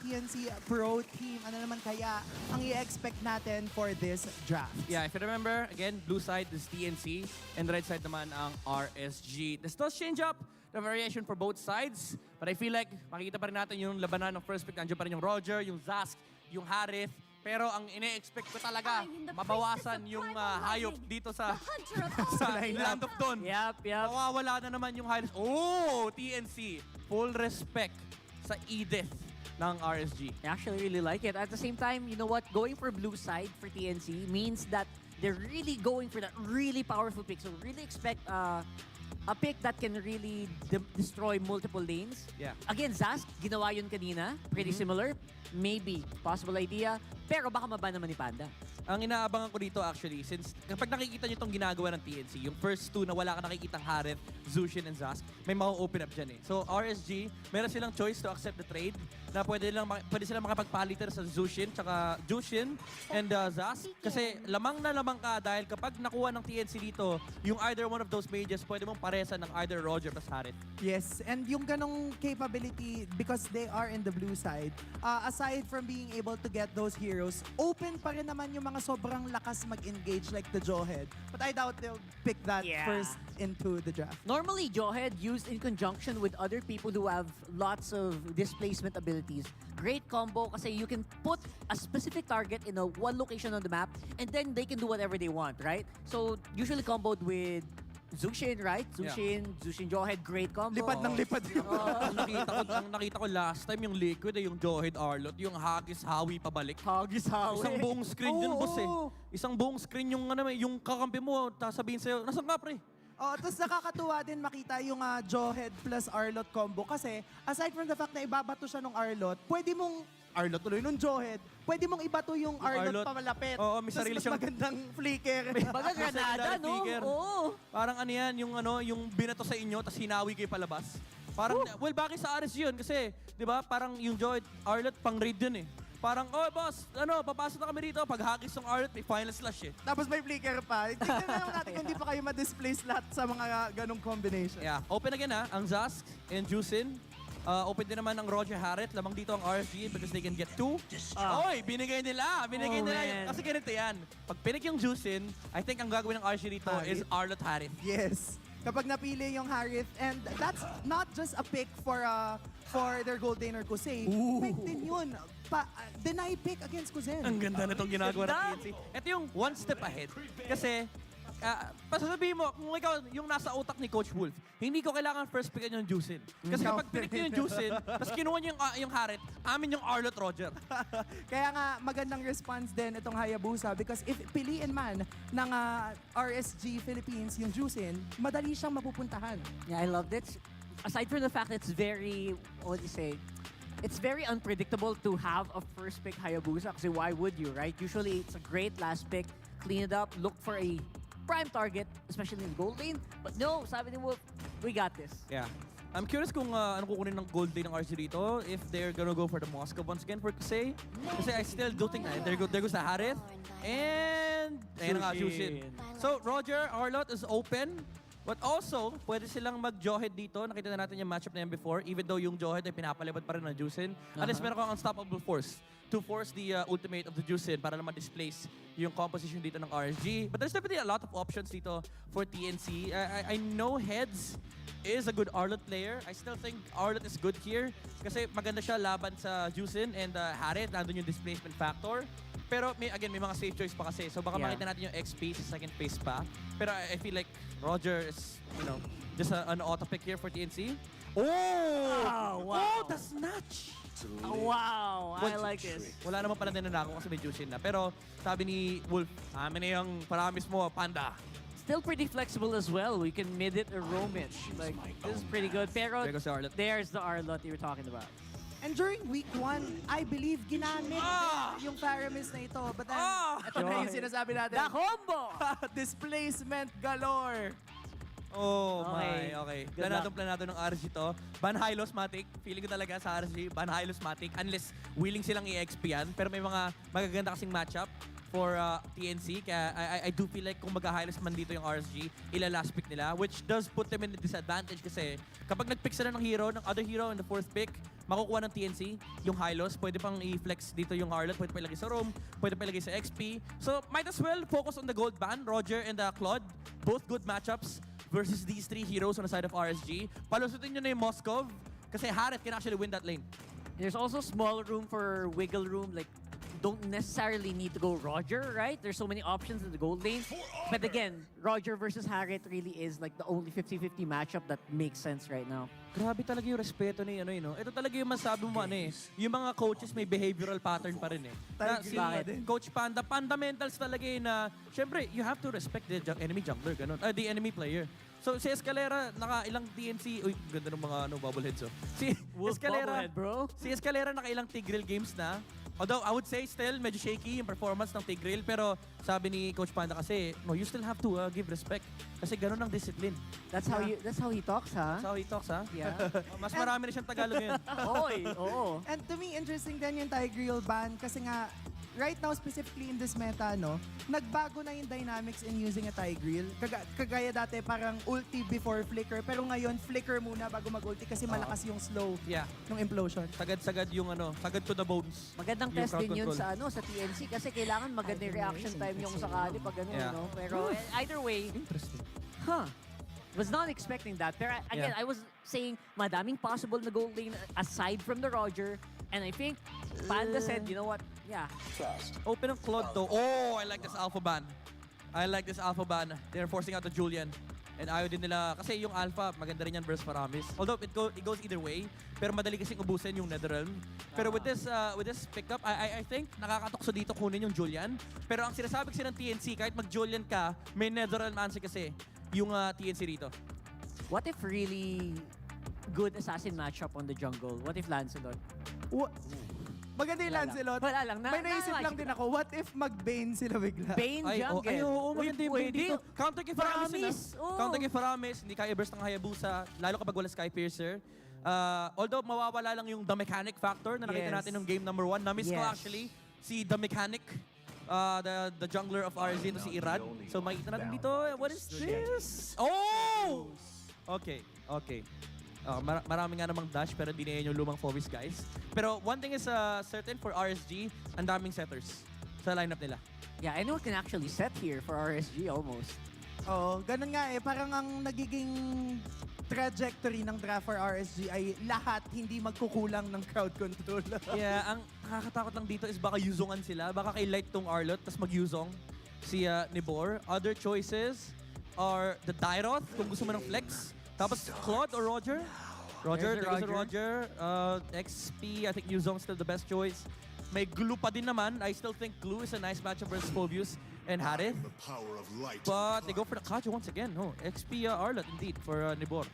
TNC Pro Team. Ano naman kaya ang i-expect natin for this draft? Yeah, if you remember, again, blue side is TNC and right side naman ang RSG. This does change up the variation for both sides, but I feel like makikita pa rin natin yung labanan ng first pick. Nandiyan pa rin yung Roger, yung Zask, yung Harith. Pero ang ine-expect ko talaga, mabawasan yung hayop dito sa Land of Dawn. Yep. Mawawala na naman yung highlights. Oh, TNC. Full respect sa Edith ng RSG. I actually really like it. At the same time, you know what? Going for blue side for TNC means that they're really going for that really powerful pick. So really expect a pick that can really destroy multiple lanes. Yeah. Again, Zask, ginawa yun kanina. Pretty similar. Maybe. Possible idea. Pero baka maba naman ni Panda. Ang inaabangan ko dito actually, since kapag nakikita nyo itong ginagawa ng TNC, yung first two na wala ka nakikitang Harith, Zushin, and Zask, may ma-open up dyan eh. So RSG, meron silang choice to accept the trade na pwede silang makapagpalitan sa Zushin, tsaka Jushin, and Zask. Kasi lamang na lamang ka dahil kapag nakuha ng TNC dito, yung either one of those mages, pwede mong paresan ng either Roger plus Harith. Yes, and yung ganong capability, because they are in the blue side, aside from being able to get those heroes, open pa rin naman yung mga sobrang lakas mag-engage like the Jawhead. But I doubt they'll pick that first into the draft. Normally, Jawhead used in conjunction with other people who have lots of displacement abilities. Great combo kasi you can put a specific target in one location on the map and then they can do whatever they want, right? So, usually comboed with Zushin, right? Zushin Jawhead, great combo. Lipad ng lipad yun. Ang nakita ko last time yung Liquid ay yung Jawhead Arlot, yung Haggis Hawi pabalik. Haggis Hawi. Isang buong screen yun, boss eh. Isang buong screen yung yung kakampi mo, sabihin sa'yo, nasaan ka pre? Tapos nakakatuwa din makita yung Jawhead plus Arlot combo kasi aside from the fact na ibabato siya ng Arlot, pwede mong Arlot tuloy nung Jawhead, pwede mong ibato yung Arlot pamalapit. Oo, may sarili siyang magandang flicker. Baga granada, no? Oo. Parang ano yan, yung binato sa inyo, tapos hinawi kayo palabas. Parang, well, bakit sa RSG yun? Kasi, di ba, parang yung Jawhead, Arlot, pang raid yun eh. Parang, oh boss, papasok na kami dito. Pag hagis ng Arlot, may final slash eh. Tapos may flicker pa. Tingnan na naman natin kung hindi pa kayo ma-displace lahat sa mga ganong combination. Yeah, open again ang Zask and Jusin. Open din naman ang Roger Harith. Lamang dito ang RSG because they can get two. Oy, binigay nila. Kasi ganito yan. Pag pinik yung Jusin, I think ang gagawin ng RSG dito is Arlot Harith. Yes. Kapag napili yung Harith, and that's not just a pick for their gold laner Kusei. Pick din yun. Deny pick against Kuzen. Ang ganda na itong ginagawa ng TNC. Ito yung one step ahead. Kasi, pasasabihin mo, kung ikaw yung nasa utak ni Coach Wolf, hindi ko kailangan first pick yung Jusin. Kasi kapag pick nyo yung Jusin, tapos kinuha nyo yung Harith, amin yung Arlot Roger. Kaya nga, magandang response din itong Hayabusa because if piliin man ng RSG Philippines yung Jusin, madali siyang mapupuntahan. Yeah, I loved it. Aside from the fact that it's very, what do you say, it's very unpredictable to have a first pick Hayabusa kasi why would you, right? Usually, it's a great last pick. Clean it up, look for a prime target, especially in gold lane. But no, sabi ni Wolf, we got this. Yeah. I'm curious kung ano kukunin ng gold lane ng RSG dito. If they're gonna go for the Moscow once again for Kusei. Kasi I still do think there goes the Harith. And ayun nga, Jushin. So, Roger, Arlot is open. But also, pwede silang mag-Jawhead dito. Nakita na natin yung matchup na yan before. Even though yung Jawhead ay pinapalibad pa rin ng Jusin. At least meron kang unstoppable force to force the ultimate of the Jusin para naman displace yung composition dito ng RSG. But there's definitely a lot of options dito for TNC. I know Heads is a good Arlot player. I still think Arlot is good here. Kasi maganda siya laban sa Jusin and Harith. Nandun yung displacement factor. Pero may mga safe choice pa kasi. So baka makita natin yung XP sa second phase pa. Pero I feel like Roger is, just an auto pick here for TNC. Wow! Oh, the snatch! Wow! I like this. Wala naman pala ninanako kasi may Jushin na. Pero sabi ni Wolf, amin na yung paramis mo, Panda. Still pretty flexible as well. We can mid it or roam it. Like, this is pretty good. Pero There goes the Arlot. there's the Arlot you were talking about. And during week 1, I believe ginamit yung Paramis na ito. But then, ito na yung sinasabi natin. The combo! Displacement galore. Oh Okay. my, okay. Good Planado ng RSG to. Ban Hylos Matic. Feeling ko talaga sa RSG, Ban Hylos Matic. Unless willing silang i-XP yan. Pero may mga magaganda kasing matchup for TNC. Kaya I do feel like kung mag-Hylos man dito yung RSG, ila-last pick nila. Which does put them in a disadvantage kasi kapag nag-pick sila ng other hero in the fourth pick, makukuha ng TNC, yung Hylos, pwede pang i-flex dito yung Harlot, pwede pa ilagay sa Roam, pwede pa ilagay sa XP. So, might as well focus on the gold ban, Roger and Claude. Both good matchups versus these three heroes on the side of RSG. Palusutin nyo na yung Moskov, kasi Harith can actually win that lane. There's also small room for wiggle room. Like, don't necessarily need to go Roger, right? There's so many options in the gold lane. But again, Roger versus Harriet really is like the only 50-50 matchup that makes sense right now. Grabe talaga yung respeto ni ano, no? Ito talaga yung masabi mo, yung mga coaches may behavioral pattern pa rin eh. Na, si Coach Panda, fundamentals talaga yun na, syempre, you have to respect the enemy jungler, ganun. The enemy player. So, si Escalera, naka-ilang TNC, uy, ganda ng mga bobbleheads, oh. Si Escalera, bro. Si Escalera naka-ilang Tigreal games na. Although, I would say still, medyo shaky yung performance ng Tigreal. Pero sabi ni Coach Panda kasi, no, you still have to give respect. Kasi ganun ang discipline. That's how he talks, ha? That's how he talks, ha? Yeah. Mas marami na siyang Tagalog ngayon. Oo. And to me, interesting din yung Tigreal ban kasi nga, right now, specifically in this meta, no, nagbago na yung dynamics in using a Tigreal. Kagaya dati, parang ulti before flicker, pero ngayon, flicker muna bago mag-ulti kasi malakas yung slow ng implosion. Sagad-sagad yung sagad to the bones. Magandang Yung test crowd din yun control. sa TNC kasi kailangan maganda yung reaction time yung sakali pag ano, no? Pero either way, Interesting. was not expecting that. Pero again, I was saying madaming possible na gold lane aside from the Roger. And I think Panda said, you know what? Yeah. Open ng Claude though. Oh, I like this alpha ban. They're forcing out the Julian. And ayaw din nila, kasi yung alpha, maganda rin yan versus Paramis. Although it goes either way, pero madali kasing ubusin yung Netherrealm. Pero with this pickup, I think nakakatokso dito kunin yung Julian. Pero ang sinasabi kasi ng TNC, kahit mag-Julian ka, may Netherrealm answer kasi yung TNC dito. What if really good assassin matchup on the jungle? What if Lancelot? Maganda yung Lancelot. Wala lang. May naisip lang din ako, what if mag-Bane sila bigla? Bane jungle. Ay, oo, maganda yung Bane dito. Counter kay Faramis Faramis, oo. Counter kay Faramis, hindi kaya burst ng Hayabusa, lalo kapag wala Skypiercer. Although mawawala lang yung The Mechanic factor na nakita natin nung game number 1. Na-miss ko actually si The Mechanic, the jungler of RSG, ito si Irad. So makikita natin dito, what is this? Oh! Okay. Marami nga namang dash pero hindi na yun yung lumang Phovis guys. Pero one thing is certain for RSG, ang daming setters sa lineup nila. Yeah, anyone can actually set here for RSG almost. Oo, ganun nga eh. Parang ang nagiging trajectory ng draft for RSG ay lahat hindi magkukulang ng crowd control. Yeah, ang nakakatakot lang dito is baka yuzongan sila. Baka kay light tong Arlot, tapos mag-yuzong si Nibor. Other choices are the Dairoth, kung gusto mo ng flex. Tapos Claude or Roger? Roger. XP, I think Yuzong still the best choice. May Glue pa din naman. I still think Glue is a nice matchup versus Phobius and Harith. But they go for the Kaja once again. No, XP Arlot indeed for Nibor.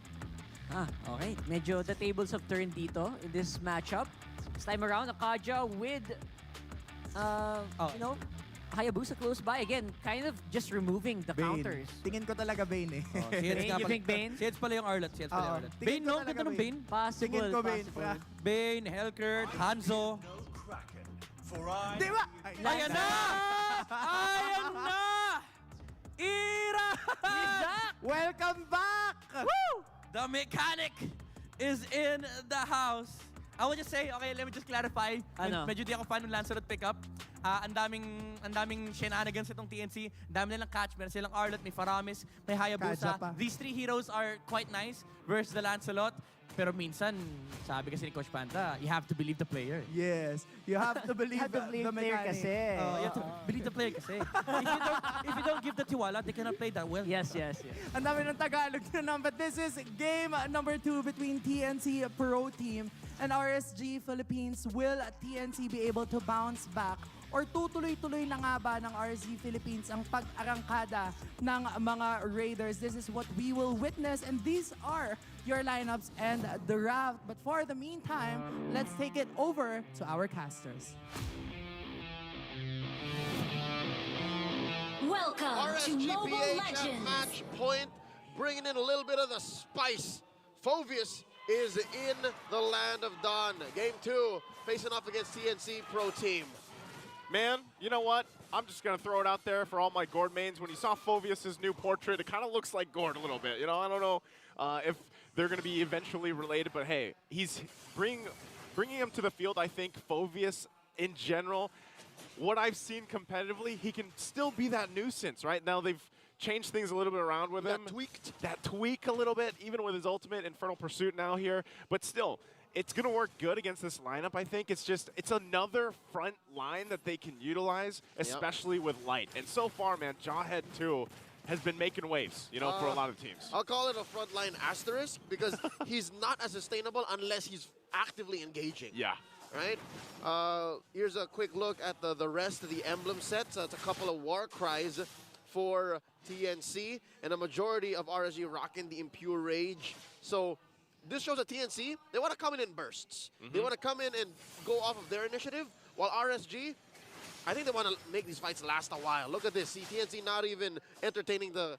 Okay. Medyo the tables have turned dito in this matchup. This time around, Akaja with, you know, Hayabusa close by. Again, kind of just removing the counters. Tingin ko talaga Bane eh. You think Bane? Si Edge pala yung Arlot. Tingin Bane, ko no? talaga Ganda ng Bane. Tingin ko Bane. Bane, Hellkurt, Hanzo. Di ba? Ayan na! Ayan na! Ira! Welcome back! Woo! The Mechanic is in the house. I would just say, okay, let me just clarify. Ano? Medyo di ako fan ng Lancelot pickup. Ang daming shenanigans itong TNC. Ang dami nilang catch. Meron silang Arlot, may Faramis, may Hayabusa. Kaja pa. These three heroes are quite nice versus the Lancelot. Pero minsan, sabi kasi ni Coach Panda, you have to believe the player. Yes. You have to believe, You have to believe the player mechanic. kasi. You have to believe the player kasi. If you don't give the tiwala, they cannot play that well. Yes. Ang dami ng Tagalog na naman. But this is game number 2 between TNC Pro Team and RSG Philippines. Will TNC be able to bounce back? Or tutuloy-tuloy na nga ba ng RSG Philippines ang pag-arangkada ng mga Raiders? This is what we will witness, and these are your lineups and the draft. But for the meantime, let's take it over to our casters. Welcome to Mobile RSGPH at Legends. match point, bringing in a little bit of the spice. Phobius is in the land of Dawn. Game 2, facing off against TNC Pro Team. Man, you know what? I'm just going to throw it out there for all my Gord mains. When you saw Phobius' new portrait, it kind of looks like Gord a little bit. You know, I don't know if they're going to be eventually related, but hey, he's bringing bringing him to the field, I think Phovius in general, what I've seen competitively, he can still be that nuisance, right? Now they've changed things a little bit around with him. That tweak a little bit, even with his ultimate Infernal Pursuit now here. But still, it's going to work good against this lineup, I think. It's another front line that they can utilize, especially with Light. And so far, man, Jawhead 2 has been making waves, you know, for a lot of teams. I'll call it a frontline asterisk because he's not as sustainable unless he's actively engaging. Yeah. Right? Here's a quick look at the rest of the emblem sets. It's a couple of war cries for TNC, and a majority of RSG rocking the Impure Rage. So this shows that TNC, they want to come in bursts. They want to come in and go off of their initiative, while RSG, I think they want to make these fights last a while. Look at this. See, TNC not even entertaining the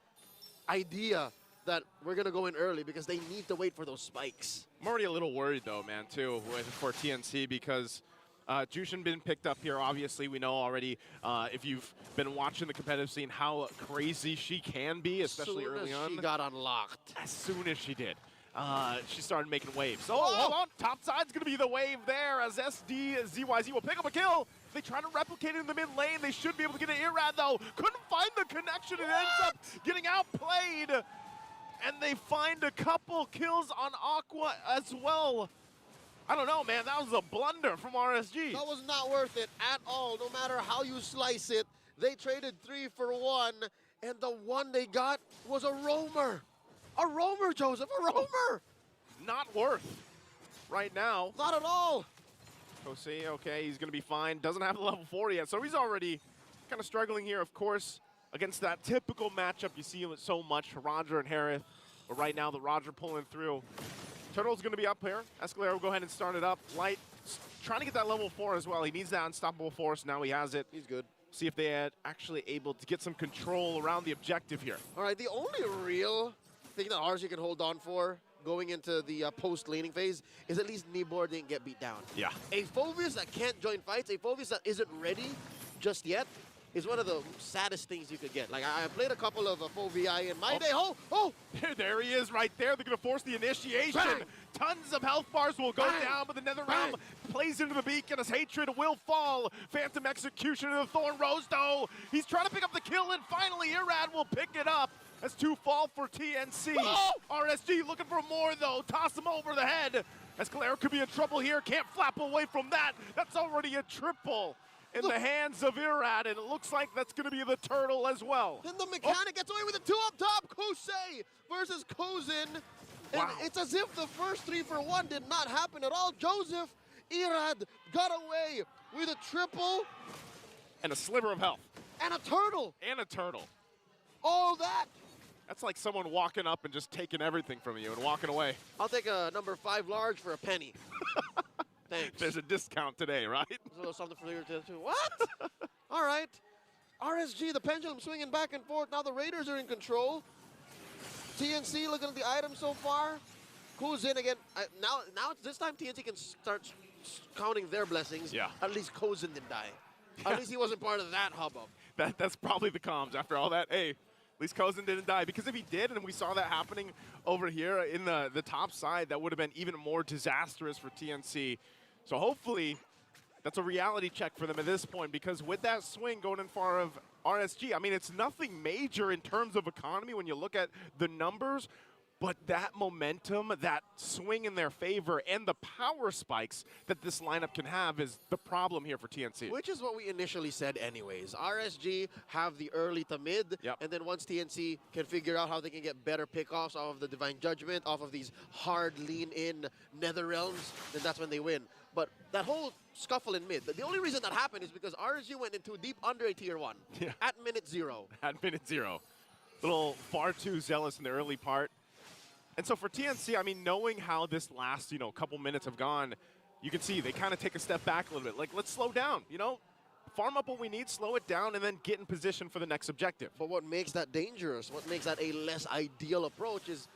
idea that we're going to go in early because they need to wait for those spikes. I'm already a little worried, though, man, too, for TNC because Jushin been picked up here. Obviously, we know already, if you've been watching the competitive scene, how crazy she can be, especially early on. She got unlocked. As soon as she did. She started making waves. So, hold on. Top side's going to be the wave there as ZYZ will pick up a kill. They try to replicate it in the mid lane. They should be able to get an Irad, though. Couldn't find the connection. It ends up getting outplayed. And they find a couple kills on Aqua as well. I don't know, man. That was a blunder from RSG. That was not worth it at all. No matter how you slice it, they traded 3 for 1, and the one they got was a roamer. A roamer, Joseph, a roamer. Not worth right now. Not at all. Jose, okay, he's going to be fine. Doesn't have the level 4 yet, so he's already kind of struggling here, of course, against that typical matchup you see with so much, Roger and Harith. But right now, the Roger pulling through. Turtle's going to be up here. Escalera will go ahead and start it up. Light trying to get that level 4 as well. He needs that unstoppable force. Now he has it. He's good. See if they are actually able to get some control around the objective here. All right, the only real thing that RSG can hold on for going into the post-laning phase is at least Nibor didn't get beat down. Yeah. A Phovius that can't join fights, a Phovius that isn't ready just yet, is one of the saddest things you could get. Like, I played a couple of Phovii in my day. Oh! There he is right there. They're going to force the initiation. Bang! Tons of health bars will go Bang! down, but the Nether Bang! Realm plays into the beacon as hatred will fall. Phantom Execution of the Thorn Rose, though. He's trying to pick up the kill, and finally Irad will pick it up. As 2 fall for TNC. Oh! RSG looking for more, though. Toss him over the head. Escalera could be in trouble here. Can't flap away from that. That's already a triple in the hands of Irad, and it looks like that's going to be the turtle as well. Then the mechanic gets away with the 2 up top. Kosei versus Kozin. And Wow. it's as if the first 3 for 1 did not happen at all. Joseph, Irad got away with a triple And a sliver of health. and a turtle. And a turtle. All that. That's like someone walking up and just taking everything from you and walking away. I'll take a number 5 large for a penny. Thanks. There's a discount today, right? So something familiar to too. What? All right. RSG, the pendulum swinging back and forth. Now the Raiders are in control. TNC looking at the items so far. Who's in again? Now it's this time TNC can start counting their blessings. Yeah. At least Kozin didn't die. At least he wasn't part of that hubbub. That's probably the comms after all that. Hey, at least Kozin didn't die. Because if he did, and we saw that happening over here in the top side, that would have been even more disastrous for TNC. So hopefully, that's a reality check for them at this point. Because with that swing going in far of RSG, I mean, it's nothing major in terms of economy when you look at the numbers. But that momentum, that swing in their favor, and the power spikes that this lineup can have is the problem here for TNC. Which is what we initially said anyways. RSG have the early to mid, Yep. and then once TNC can figure out how they can get better pickoffs off of the Divine Judgment, off of these hard lean-in Nether Realms, then that's when they win. But that whole scuffle in mid, the only reason that happened is because RSG went in too deep under a tier 1 at minute 0. At minute 0. Little far too zealous in the early part. And so for TNC, I mean, knowing how this last, couple minutes have gone, you can see they kind of take a step back a little bit. Like, let's slow down, farm up what we need, slow it down, and then get in position for the next objective. But what makes that dangerous, what makes that a less ideal approach is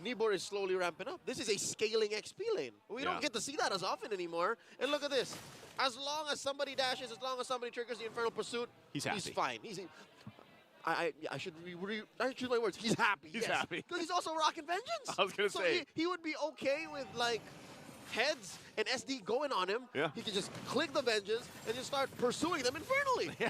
Nibor is slowly ramping up. This is a scaling XP lane. We don't get to see that as often anymore. And look at this. As long as somebody dashes, as long as somebody triggers the Infernal Pursuit, He's happy. fine. I should choose my words. He's happy. He's yes. happy. Because he's also rocking Vengeance. I was going to so say. he would be okay with, like, Heads and SD going on him, Yeah. he can just click the Vengeance and just start pursuing them infernally. Yeah.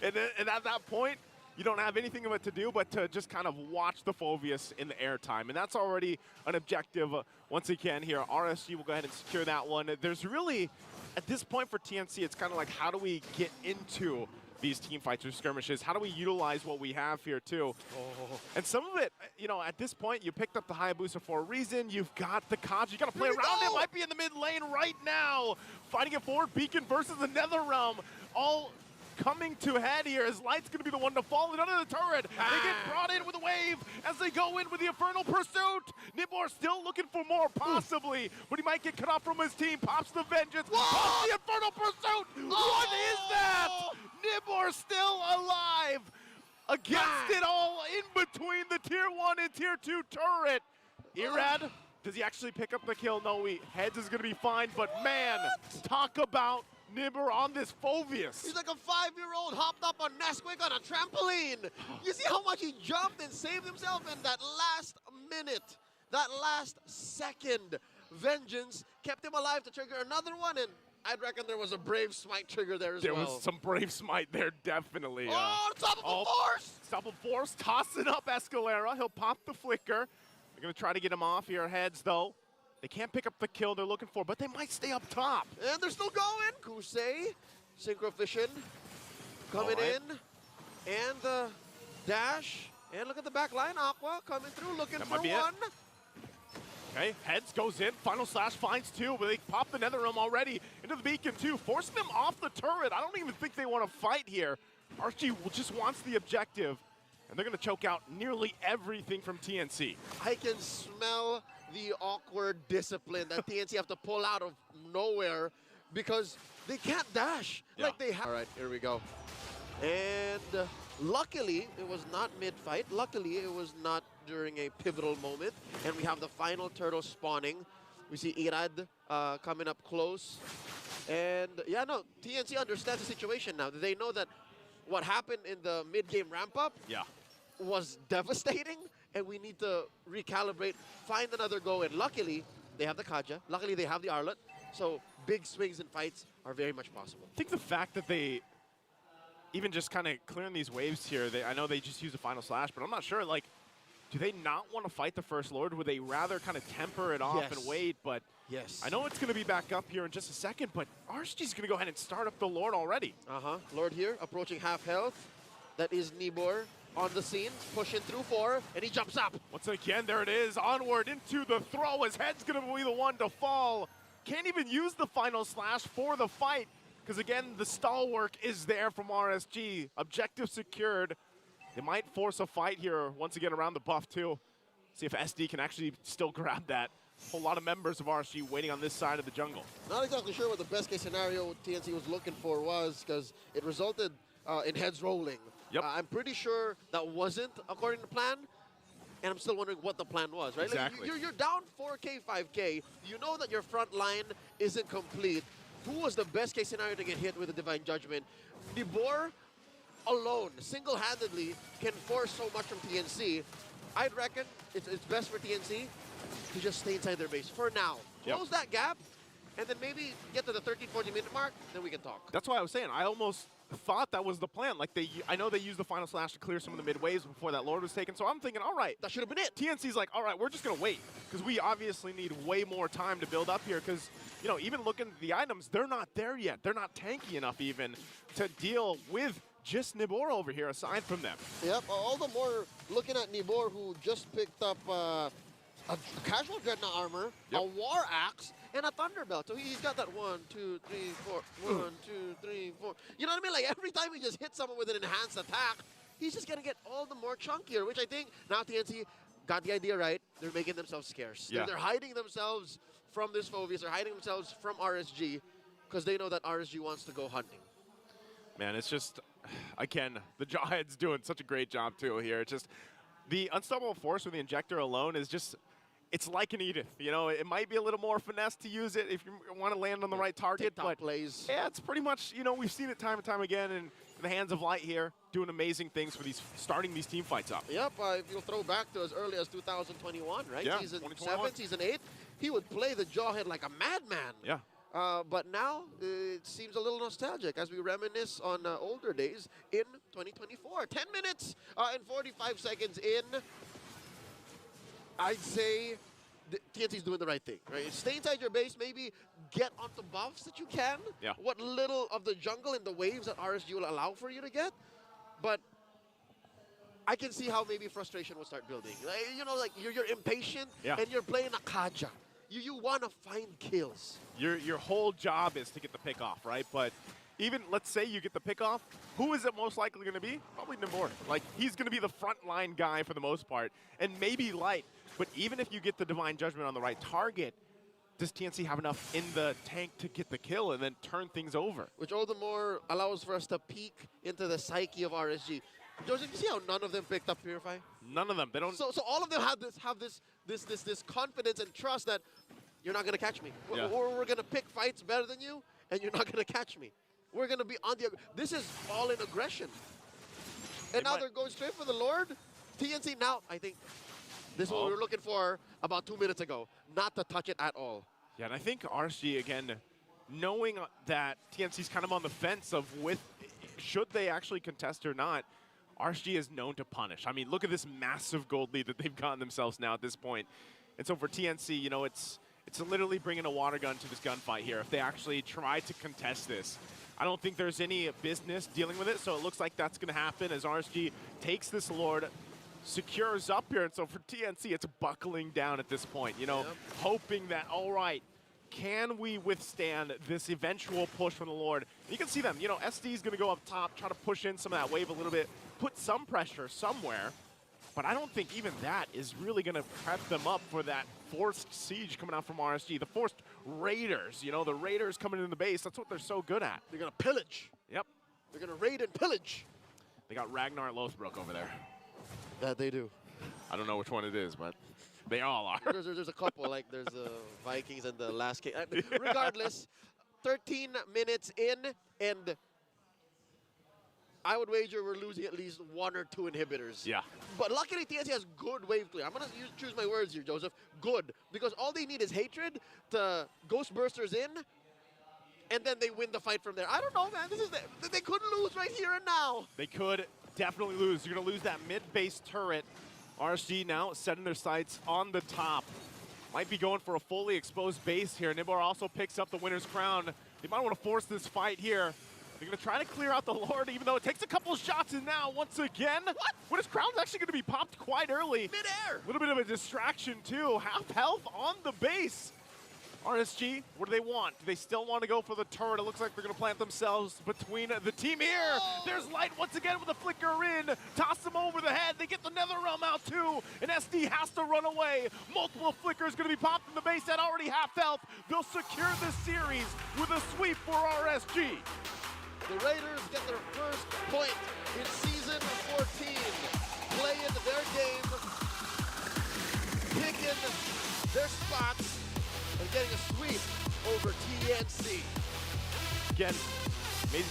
and at that point, you don't have anything of it to do but to just kind of watch the Phoveus in the airtime. And that's already an objective once again here. RSG will go ahead and secure that one. There's really, at this point for TNC, it's kind of like, how do we get into these team fights or skirmishes? How do we utilize what we have here too? And some of it, you know, at this point, you picked up the Hayabusa for a reason. You've got the Kaji. You got to play around it. Might be in the mid lane right now. Fighting it forward. Beacon versus the Netherrealm. All coming to head here as Light's going to be the one to fall in under the turret. They get brought in with a wave as they go in with the Infernal Pursuit. Nibor still looking for more, possibly, but he might get cut off from his team. Pops the Vengeance. Pops the Infernal Pursuit. What is that? Nibor still alive against it all in between the tier 1 and tier 2 turret. Irad, does he actually pick up the kill? No, Heads is going to be fine, but man, talk about Nibor on this Phoveus. He's like a 5-year-old hopped up on Nesquik on a trampoline. You see how much he jumped and saved himself in that last minute, that last second. Vengeance kept him alive to trigger another one, and I'd reckon there was a Brave Smite trigger there as well. There was some Brave Smite there, definitely. Oh, Unstoppable Force! Unstoppable Force, tossing up Escalera. He'll pop the flicker. They're going to try to get him off here. Heads, though. They can't pick up the kill they're looking for, but they might stay up top. And they're still going. Kusei, Synchrovision coming in. And the dash. And look at the back line. Aqua coming through, looking That for might be one. Okay, Heads goes in. Final Slash finds 2, but they pop the Netherrealm already into the Beacon too, forcing them off the turret. I don't even think they want to fight here. RSG just wants the objective, and they're going to choke out nearly everything from TNC. I can smell the awkward discipline that TNC have to pull out of nowhere because they can't dash like they have. All right, here we go. And luckily, it was not mid-fight. Luckily, it was not during a pivotal moment. And we have the final turtle spawning. We see Irad coming up close. And yeah, no, TNC understands the situation now. They know that what happened in the mid-game ramp-up was devastating, and we need to recalibrate, find another go. And luckily, they have the Kaja. Luckily, they have the Arlet. So big swings and fights are very much possible. I think the fact that they even just kind of clearing these waves here, I know they just use a Final Slash, but I'm not sure, like, do they not want to fight the First Lord? Would they rather kind of temper it off and wait? But yes, I know it's going to be back up here in just a second, but RSG's going to go ahead and start up the Lord already. Lord here, approaching half health. That is Nibor on the scene, pushing through 4, and he jumps up. Once again, there it is, onward into the throw. His head's going to be the one to fall. Can't even use the Final Slash for the fight, because again, the stall work is there from RSG. Objective secured. They might force a fight here once again around the buff too. See if SD can actually still grab that. A whole lot of members of RSG waiting on this side of the jungle. Not exactly sure what the best case scenario TNC was looking for was, because it resulted in heads rolling. Yep. I'm pretty sure that wasn't according to plan, and I'm still wondering what the plan was, right? Exactly. Like you're down 4K, 5K. You know that your front line isn't complete. Who was the best case scenario to get hit with a Divine Judgment? Nibor alone, single-handedly, can force so much from TNC. I'd reckon it's best for TNC to just stay inside their base for now. Close that gap, and then maybe get to the 13, 14-minute mark, then we can talk. That's why I was saying, I almost thought that was the plan. Like, I know they used the Final Slash to clear some of the mid waves before that Lord was taken, so I'm thinking, all right. That should have been it. TNC's like, all right, we're just going to wait, because we obviously need way more time to build up here, because, you know, even looking at the items, they're not there yet. They're not tanky enough even to deal with just Nibor over here aside from them. Yep, all the more looking at Nibor, who just picked up a casual Dreadnought armor, a War Axe, and a Thunderbelt. So he's got that 1, 2, 3, 4, 1, 2, 3, 4. You know what I mean? Like every time he just hits someone with an enhanced attack, he's just gonna get all the more chunkier, which I think now TNC got the idea right. They're making themselves scarce. Yeah. They're hiding themselves from this Phoveus. They're hiding themselves from RSG because they know that RSG wants to go hunting. Man, it's just, again, the Jawhead's doing such a great job too here. It's just, the Unstoppable Force with the Injector alone is just, it's like an Edith. You know, it might be a little more finesse to use it if you want to land on the right target, TikTok but plays. yeah, it's pretty much, you know, we've seen it time and time again in the hands of Light here, doing amazing things for these, starting these team fights up. Yep, if you'll throw back to as early as 2021, right? Yeah, Season 2021. 7, Season 8. he would play the Jawhead like a madman. Yeah. But now it seems a little nostalgic as we reminisce on older days in 2024. 10 minutes and 45 seconds in. I'd say TNC's doing the right thing, right? Stay inside your base, maybe get onto buffs that you can. Yeah. What little of the jungle and the waves that RSG will allow for you to get. But I can see how maybe frustration will start building. Like, you know, like you're impatient and you're playing a Kaja. You want to find kills. Your whole job is to get the pick off, right? But even, let's say you get the pick off, who is it most likely going to be? Probably Nimor. Like, he's going to be the frontline guy for the most part, and maybe Light. But even if you get the Divine Judgment on the right target, does TNC have enough in the tank to get the kill and then turn things over? Which all the more allows for us to peek into the psyche of RSG. Joseph, you see how none of them picked up Purify? None of them. They don't. So all of them have this confidence and trust that you're not gonna catch me. Yeah. We're gonna pick fights better than you, and you're not gonna catch me. We're gonna be on the. This is all in aggression. And now they're going straight for the Lord. TNC now, I think, this is what we were looking for about 2 minutes ago. Not to touch it at all. Yeah, and I think RSG again, knowing that TNC's kind of on the fence of should they actually contest or not. RSG is known to punish. I mean, look at this massive gold lead that they've gotten themselves now at this point. And so for TNC, you know, it's literally bringing a water gun to this gunfight here. If they actually try to contest this, I don't think there's any business dealing with it. So it looks like that's going to happen as RSG takes this Lord, secures up here. And so for TNC, it's buckling down at this point, you know, hoping that, all right, can we withstand this eventual push from the Lord? You can see them, you know, SD is going to go up top, try to push in some of that wave a little bit, put some pressure somewhere, but I don't think even that is really going to prep them up for that forced siege coming out from RSG. The forced raiders, you know, the raiders coming in the base, that's what they're so good at. They're gonna pillage. Yep. They're gonna raid and pillage. They got Ragnar Lothbrok over there. That they do. I don't know which one it is, but they all are. There's a couple, like there's the Vikings and the last king. Regardless, 13 minutes in, and I would wager we're losing at least 1 or 2 inhibitors. Yeah. But luckily, TNC has good wave clear. I'm going to choose my words here, Joseph. Good. Because all they need is hatred to Ghost Bursters in, and then they win the fight from there. I don't know, man. They could lose right here and now. They could definitely lose. You're going to lose that mid-base turret. RSG now setting their sights on the top. Might be going for a fully exposed base here. Nibar also picks up the winner's crown. They might want to force this fight here. They're going to try to clear out the Lord, even though it takes a couple of shots. And now, once again, winner's crown's actually going to be popped quite early. Mid-air. A little bit of a distraction, too. Half health on the base. RSG, what do they want? Do they still want to go for the turret? It looks like they're going to plant themselves between the team here. There's Light once again with a flicker in. Toss them over the head. They get the Nether Realm out too. And SD has to run away. Multiple flickers going to be popped in the base at already half health. They'll secure this series with a sweep for RSG. The Raiders get their first point in Season 14. Playing their game, picking their spots, and getting a sweep over TNC. Again, made